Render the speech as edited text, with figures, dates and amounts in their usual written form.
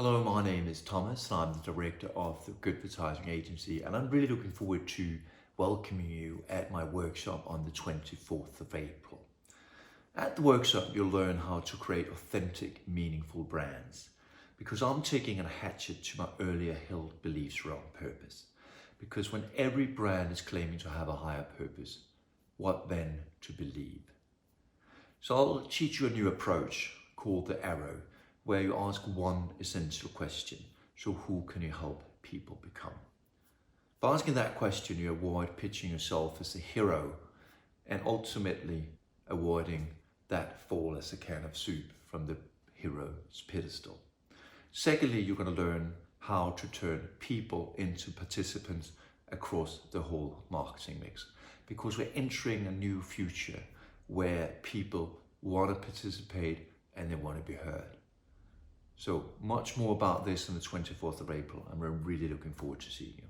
Hello, my name is Thomas and I'm the director of the Goodvertising agency, and I'm really looking forward to welcoming you at my workshop on the 24th of April. At the workshop, you'll learn how to create authentic, meaningful brands, because I'm taking a hatchet to my earlier held beliefs around purpose. Because when every brand is claiming to have a higher purpose, what then to believe? So I'll teach you a new approach called the arrow, where you ask one essential question. So who can you help people become? By asking that question, you avoid pitching yourself as a hero and ultimately avoiding that fall as a can of soup from the hero's pedestal. Secondly, you're going to learn how to turn people into participants across the whole marketing mix, because we're entering a new future where people want to participate and they want to be heard. So much more about this on the 24th of April, and we're really looking forward to seeing you.